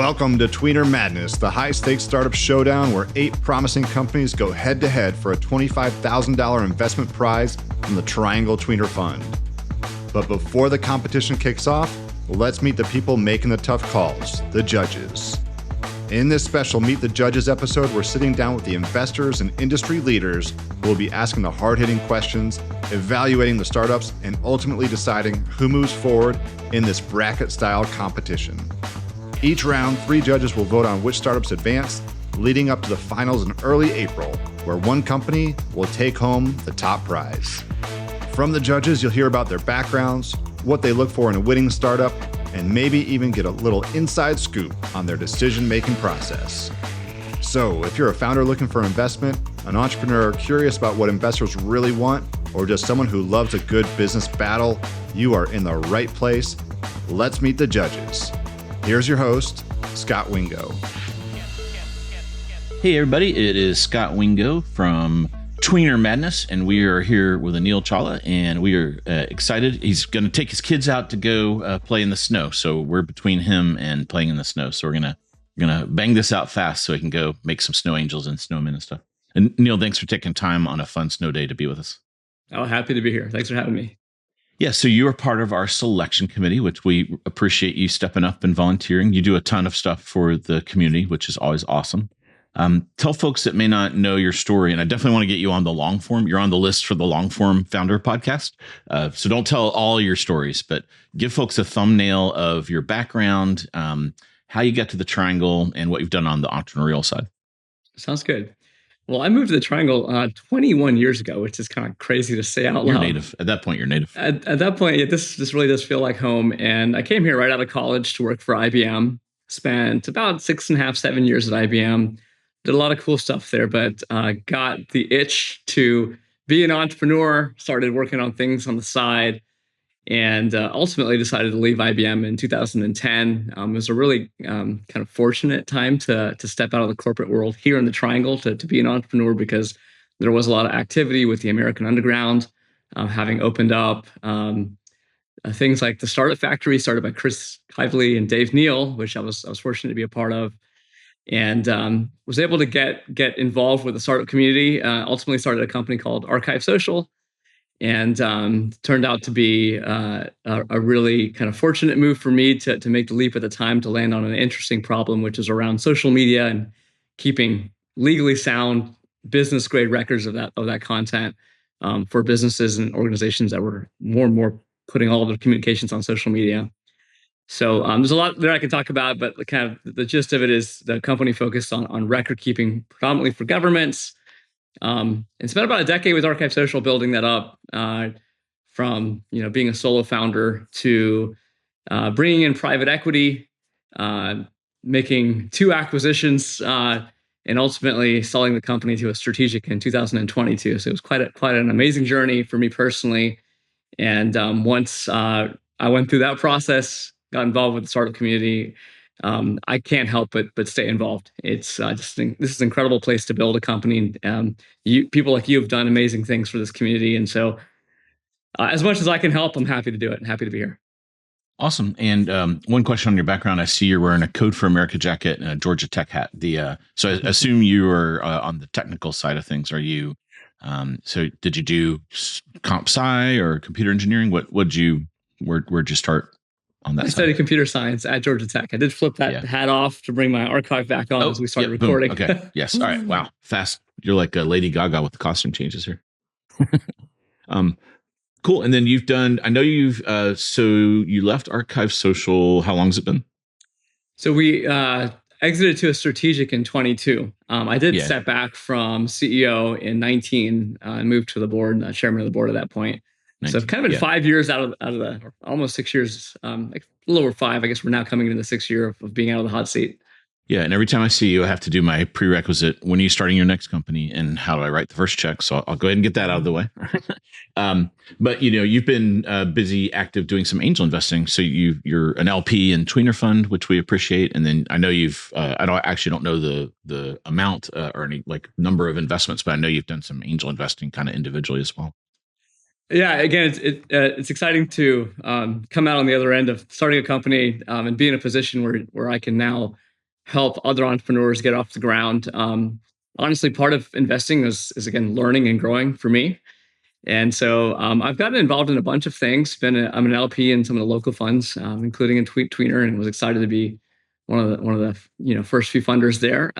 Welcome to Tweener Madness, the high-stakes startup showdown where 8 promising companies go head-to-head for a $25,000 investment prize from the Triangle Tweener Fund. But before the competition kicks off, let's meet the people making the tough calls, the judges. In this special Meet the Judges episode, we're sitting down with the investors and industry leaders who will be asking the hard-hitting questions, evaluating the startups, and ultimately deciding who moves forward in this bracket-style competition. Each round, 3 judges will vote on which startups advance, leading up to the finals in early April, where one company will take home the top prize. From the judges, you'll hear about their backgrounds, what they look for in a winning startup, and maybe even get a little inside scoop on their decision-making process. So, if you're a founder looking for investment, an entrepreneur curious about what investors really want, or just someone who loves a good business battle, you are in the right place. Let's meet the judges. Here's your host, Scot Wingo. Hey everybody, it is Scot Wingo from Tweener Madness, and we are here with Anil Chawla, and we are excited. He's going to take his kids out to go play in the snow, so we're between him and playing in the snow. So we're gonna bang this out fast so he can go make some snow angels and snowmen and stuff. And Neil, thanks for taking time on a fun snow day to be with us. Oh, happy to be here. Thanks for having me. Yeah, so you are part of our selection committee, which we appreciate you stepping up and volunteering. You do a ton of stuff for the community, which is always awesome. Tell folks that may not know your story, and I definitely want to get you on the long form. You're on the list for the long form founder podcast. So don't tell all your stories, but give folks a thumbnail of your background, how you got to the Triangle, and what you've done on the entrepreneurial side. Sounds good. Well, I moved to the Triangle 21 years ago, which is kind of crazy to say out loud. You're native. At that point, you're native. At that point, yeah, this really does feel like home. And I came here right out of college to work for IBM. Spent about 6.5, 7 years at IBM. Did a lot of cool stuff there, but got the itch to be an entrepreneur, started working on things on the side, and ultimately decided to leave IBM in 2010. It was a really kind of fortunate time to step out of the corporate world here in the Triangle to be an entrepreneur, because there was a lot of activity with the American Underground having opened up. Things like the Startup Factory, started by Chris Hively and Dave Neal, which I was fortunate to be a part of, and was able to get involved with the startup community. Ultimately started a company called Archive Social, and turned out to be a really kind of fortunate move for me to make the leap at the time to land on an interesting problem, which is around social media and keeping legally sound business grade records of that content for businesses and organizations that were more and more putting all of their communications on social media. So there's a lot that I can talk about, but the gist of it is the company focused on record keeping predominantly for governments. And spent about a decade with Archive Social building that up, from being a solo founder to bringing in private equity, making 2 acquisitions, and ultimately selling the company to a strategic in 2022. So it was quite an amazing journey for me personally. And once I went through that process, got involved with the startup community, I can't help but stay involved. It's just think this is an incredible place to build a company. People like you have done amazing things for this community, and so as much as I can help, I'm happy to do it and happy to be here. Awesome. And one question on your background: I see you're wearing a Code for America jacket and a Georgia Tech hat. So I assume you are on the technical side of things. Are you? So did you do comp sci or computer engineering? Where'd you start? I studied computer science at Georgia Tech. I did flip that hat off to bring my archive back on as we started recording. Okay. Yes. All right. Wow. Fast. You're like a Lady Gaga with the costume changes here. Cool. And then so you left Archive Social. How long has it been? So we exited to a strategic in 22. I did step back from CEO in 19 and moved to the board, chairman of the board at that point. So I've kind of been 5 years out of the, or almost 6 years, like a little over 5. I guess we're now coming into the 6th year of being out of the hot seat. Yeah. And every time I see you, I have to do my prerequisite. When are you starting your next company, and how do I write the first check? So I'll go ahead and get that out of the way. But you've been busy, active, doing some angel investing. So you're an LP in Tweener Fund, which we appreciate. And then I know I don't know the amount or any like number of investments, but I know you've done some angel investing kind of individually as well. Yeah, again, it's exciting to come out on the other end of starting a company and be in a position where I can now help other entrepreneurs get off the ground. Honestly, part of investing is again learning and growing for me. And so I've gotten involved in a bunch of things. I'm an LP in some of the local funds, including in Tweener, and was excited to be one of the first few funders there.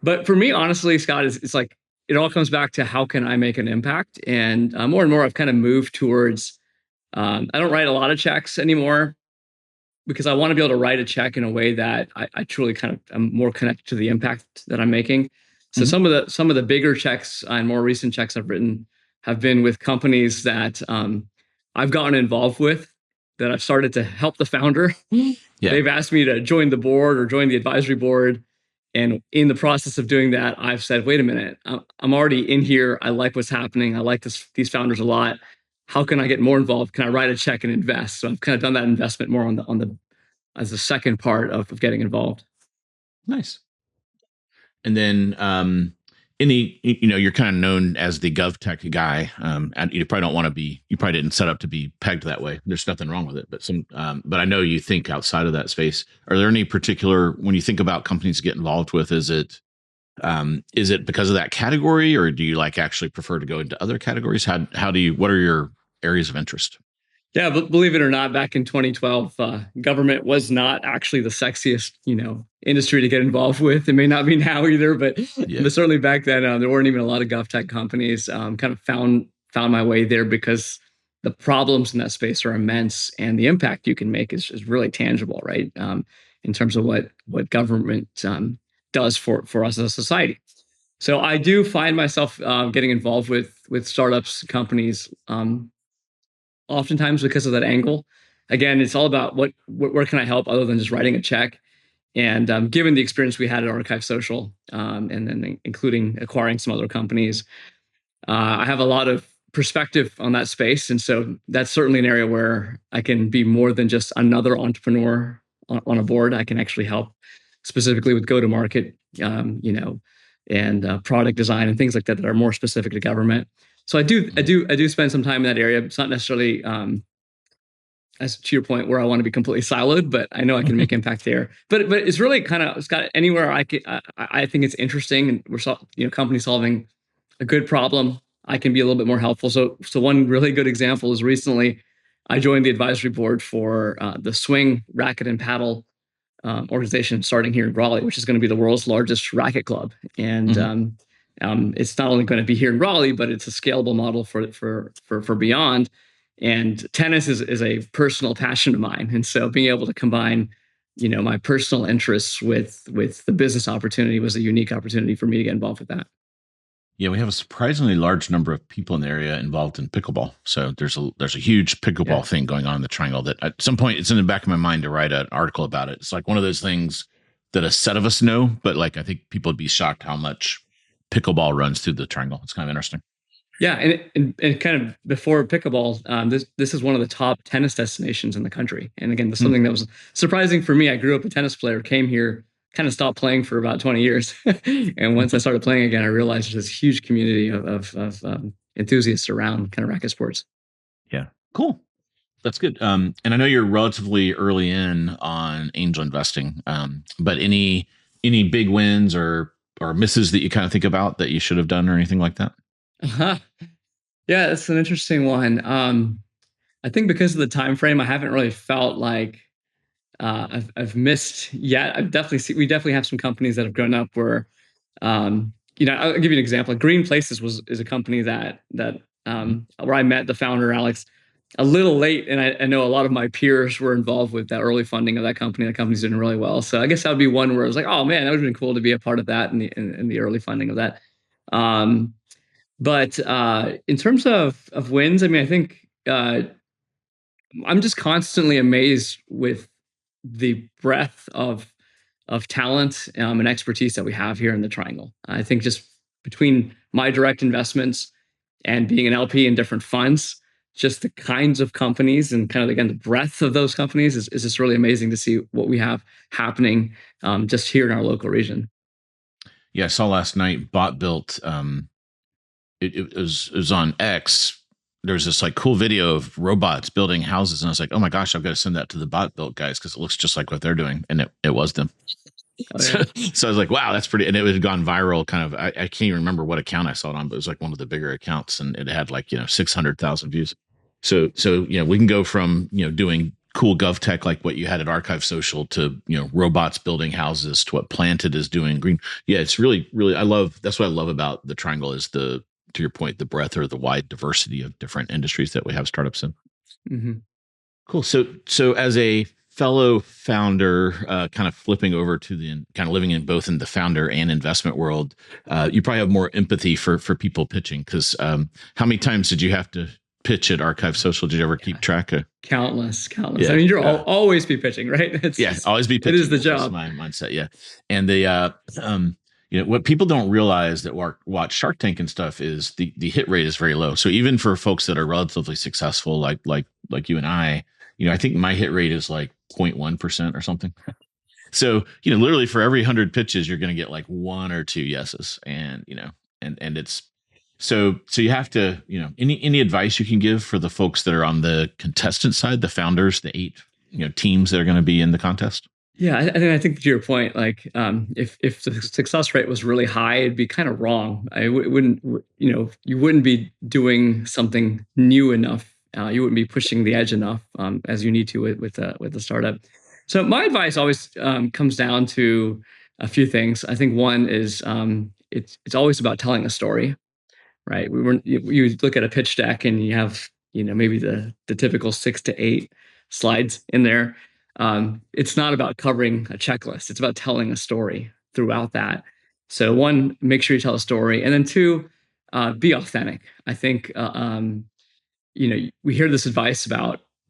But for me, honestly, Scott, it's like it all comes back to how can I make an impact, and more I've kind of moved towards. I don't write a lot of checks anymore because I want to be able to write a check in a way that I truly kind of am more connected to the impact that I'm making. So some of the bigger checks and more recent checks I've written have been with companies that I've gotten involved with, that I've started to help the founder. Yeah. They've asked me to join the board or join the advisory board. And in the process of doing that, I've said, wait a minute, I'm already in here. I like what's happening. I like these founders a lot. How can I get more involved? Can I write a check and invest? So I've kind of done that investment more on the as the second part of getting involved. Nice. And then you're kind of known as the GovTech guy, and you probably don't want to be. You probably didn't set up to be pegged that way. There's nothing wrong with it, but I know you think outside of that space. Are there any particular, when you think about companies to get involved with, is it because of that category, or do you actually prefer to go into other categories? What are your areas of interest? Yeah, but believe it or not, back in 2012, government was not actually the sexiest, industry to get involved with. It may not be now either, but certainly back then, there weren't even a lot of GovTech companies. Kind of found my way there because the problems in that space are immense, and the impact you can make is really tangible, right? In terms of what government does for us as a society. So I do find myself getting involved with startups, companies. Oftentimes because of that angle. Again, it's all about where can I help other than just writing a check. And given the experience we had at Archive Social, and then including acquiring some other companies, I have a lot of perspective on that space. And so that's certainly an area where I can be more than just another entrepreneur on a board. I can actually help specifically with go-to-market, and product design and things like that are more specific to government. So I do spend some time in that area. It's not necessarily, as to your point, where I want to be completely siloed, but I know I can make impact there. But it's really it's got anywhere I think it's interesting, and we're company solving a good problem. I can be a little bit more helpful. So one really good example is recently I joined the advisory board for the Swing Racket and Paddle organization starting here in Raleigh, which is going to be the world's largest racket club. And it's not only going to be here in Raleigh, but it's a scalable model for beyond. And tennis is a personal passion of mine, and so being able to combine, my personal interests with the business opportunity was a unique opportunity for me to get involved with that. Yeah, we have a surprisingly large number of people in the area involved in pickleball. So there's a huge pickleball thing going on in the Triangle that at some point it's in the back of my mind to write an article about it. It's like one of those things that a set of us know, but I think people would be shocked how much pickleball runs through the Triangle. It's kind of interesting. Yeah, and kind of before pickleball, this is one of the top tennis destinations in the country. And again, that's something that was surprising for me. I grew up a tennis player, came here, kind of stopped playing for about 20 years. And once I started playing again, I realized there's this huge community of enthusiasts around kind of racket sports. Yeah, cool. That's good. And I know you're relatively early in on angel investing, but any big wins or misses that you kind of think about that you should have done or anything like that? Yeah, that's an interesting one. I think because of the time frame, I haven't really felt like I've missed yet. We definitely have some companies that have grown up where, I'll give you an example. Green Places is a company that where I met the founder, Alex, a little late, and I know a lot of my peers were involved with that early funding of that company. That company's doing really well. So I guess that would be one where I was like, oh man, that would have been cool to be a part of that in the early funding of that. But in terms of wins, I mean, I think I'm just constantly amazed with the breadth of talent and expertise that we have here in the Triangle. I think just between my direct investments and being an LP in different funds, just the kinds of companies and kind of, again, the breadth of those companies is just really amazing to see what we have happening just here in our local region. Yeah, I saw last night Bot Built. It was on X. There's this cool video of robots building houses, and I was like, oh my gosh, I've got to send that to the Bot Built guys because it looks just like what they're doing, and it was them. Oh, So, yeah. so I was like, wow, that's pretty. And it had gone viral kind of, I can't even remember what account I saw it on, but it was like one of the bigger accounts and it had like, 600,000 views. So, we can go from, doing cool gov tech like what you had at Archive Social to, robots building houses to what Planted is doing green. Yeah, it's really, really, that's what I love about the Triangle is to your point, the breadth or the wide diversity of different industries that we have startups in. Mm-hmm. Cool. So as a fellow founder, kind of flipping over to the kind of living in both in the founder and investment world, you probably have more empathy for people pitching because how many times did you have to pitch at Archive Social? Did you ever keep track of? Countless. Yeah, I mean, always be pitching, right? Always be pitching. It is the job. That's my mindset. Yeah, and what people don't realize that watch Shark Tank and stuff is the hit rate is very low. So even for folks that are relatively successful, like you and I think my hit rate is like 0.1% or something. So, literally for every 100 pitches, you're going to get like one or two yeses. And, and it's so you have to, any advice you can give for the folks that are on the contestant side, the founders, the 8, teams that are going to be in the contest? Yeah, I think to your point, like if the success rate was really high, it'd be kind of wrong. You wouldn't be doing something new enough. You wouldn't be pushing the edge enough as you need to with the startup. So my advice always comes down to a few things. I think one is it's always about telling a story, right? You look at a pitch deck and you have maybe the typical 6 to 8 slides in there. It's not about covering a checklist. It's about telling a story throughout that. So one, make sure you tell a story, and then two, be authentic. I think we hear this advice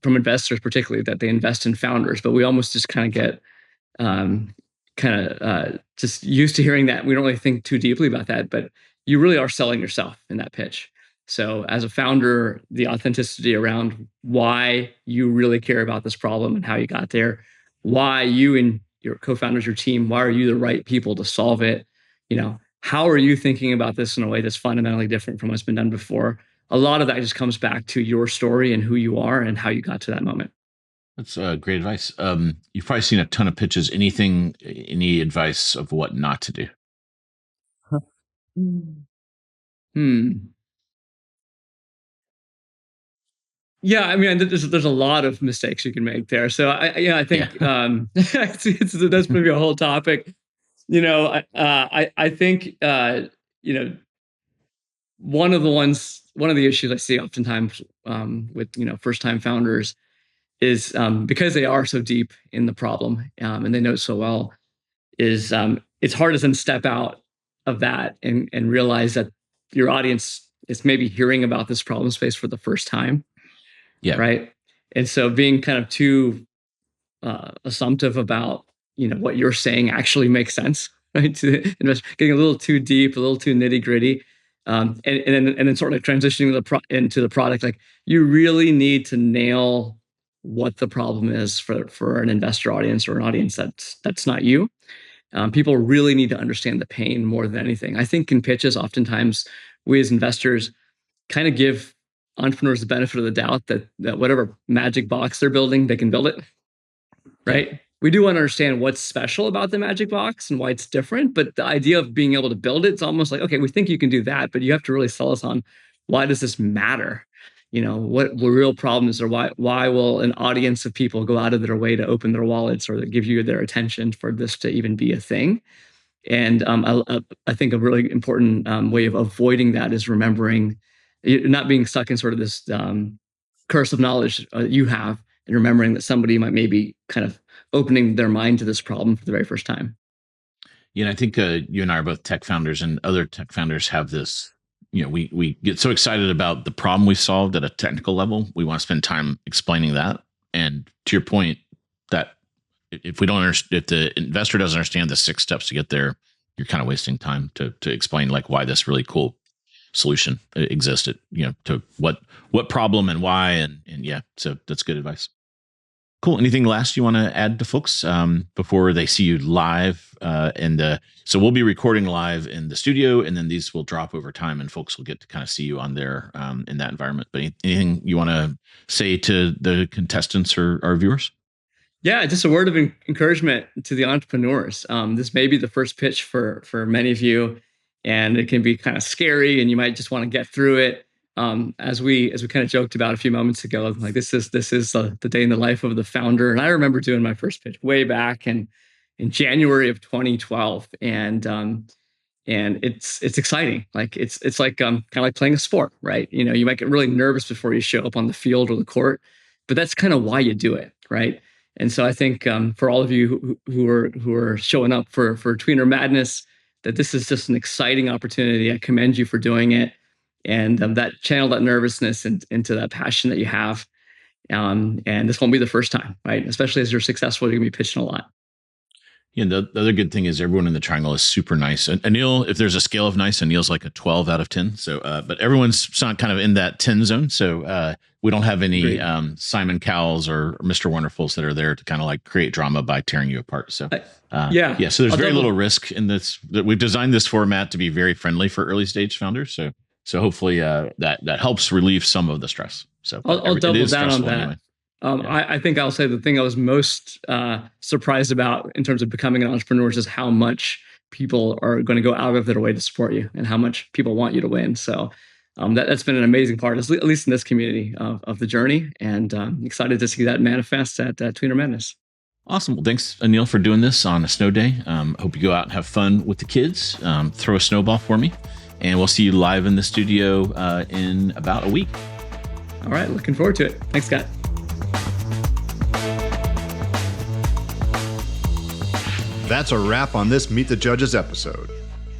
from investors, particularly that they invest in founders, but we almost just kind of get just used to hearing that. We don't really think too deeply about that, but you really are selling yourself in that pitch. So as a founder, the authenticity around why you really care about this problem and how you got there, why you and your co-founders, your team, why are you the right people to solve it? How are you thinking about this in a way that's fundamentally different from what's been done before? A lot of that just comes back to your story and who you are and how you got to that moment. That's great advice. You've probably seen a ton of pitches. Any advice of what not to do? Yeah, I mean, there's a lot of mistakes you can make there. So I think that's maybe a whole topic. I think one of the issues I see oftentimes with first time founders is because they are so deep in the problem and they know it so well, is it's hard to then step out of that and realize that your audience is maybe hearing about this problem space for the first time. Yeah. Right. And so being kind of too assumptive about, what you're saying actually makes sense, right? To invest, getting a little too deep, a little too nitty gritty. And then sort of transitioning into the product, like you really need to nail what the problem is for an investor audience or an audience that's not you. People really need to understand the pain more than anything. I think in pitches, oftentimes we as investors kind of give entrepreneurs the benefit of the doubt that whatever magic box they're building, they can build it, right? Yeah. We do want to understand what's special about the magic box and why it's different, but the idea of being able to build it's almost like, okay, we think you can do that, but you have to really sell us on why does this matter? What the real problem is, or why will an audience of people go out of their way to open their wallets or to give you their attention for this to even be a thing? And I think a really important way of avoiding that is remembering, not being stuck in sort of this curse of knowledge you have, and remembering that somebody might maybe kind of opening their mind to this problem for the very first time. I think you and I are both tech founders, and other tech founders have this. We get so excited about the problem we solved at a technical level. We want to spend time explaining that. And to your point, that if the investor doesn't understand the 6 steps to get there, you're kind of wasting time to explain like why this really cool solution existed, to what problem and why. And yeah, so that's good advice. Cool. Anything last you want to add to folks before they see you live? So we'll be recording live in the studio, and then these will drop over time, and folks will get to kind of see you on there in that environment. But anything you want to say to the contestants or viewers? Yeah, just a word of encouragement to the entrepreneurs. This may be the first pitch for many of you, and it can be kind of scary, and you might just want to get through it. As we kind of joked about a few moments ago, like this is the day in the life of the founder. And I remember doing my first pitch way back in January of 2012, and it's exciting. Like it's like kind of like playing a sport, right? You might get really nervous before you show up on the field or the court, but that's kind of why you do it, right? And so I think for all of you who are showing up for Tweener Madness, that this is just an exciting opportunity. I commend you for doing it, and that channel that nervousness into that passion that you have. And this won't be the first time, right? Especially as you're successful, you're gonna be pitching a lot. Yeah, the other good thing is everyone in the triangle is super nice. And Anil, if there's a scale of nice, Anil's like a 12 out of 10. So, but everyone's kind of in that 10 zone. So we don't have any Simon Cowells or Mr. Wonderfuls that are there to kind of like create drama by tearing you apart. So yeah. So there's very little risk in this. We've designed this format to be very friendly for early stage founders. So hopefully that helps relieve some of the stress. So I'll double down on that. Anyway. I think I'll say the thing I was most surprised about in terms of becoming an entrepreneur is how much people are going to go out of their way to support you and how much people want you to win. So that's been an amazing part, at least in this community of the journey. And excited to see that manifest at Tweener Madness. Awesome. Well, thanks, Anil, for doing this on a snow day. Hope you go out and have fun with the kids. Throw a snowball for me. And we'll see you live in the studio in about a week. All right. Looking forward to it. Thanks, Scott. That's a wrap on this Meet the Judges episode.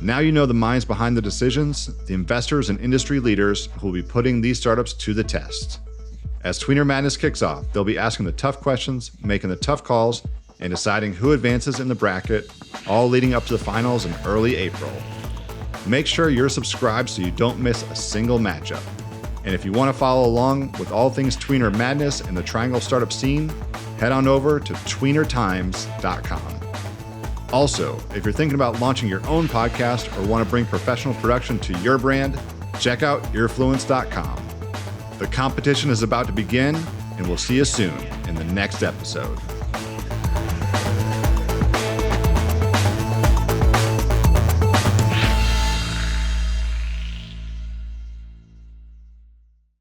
Now you know the minds behind the decisions, the investors and industry leaders who will be putting these startups to the test. As Tweener Madness kicks off, they'll be asking the tough questions, making the tough calls, and deciding who advances in the bracket, all leading up to the finals in early April. Make sure you're subscribed so you don't miss a single matchup. And if you want to follow along with all things Tweener Madness and the Triangle startup scene, head on over to tweenertimes.com. Also, if you're thinking about launching your own podcast or want to bring professional production to your brand, check out earfluence.com. The competition is about to begin, and we'll see you soon in the next episode.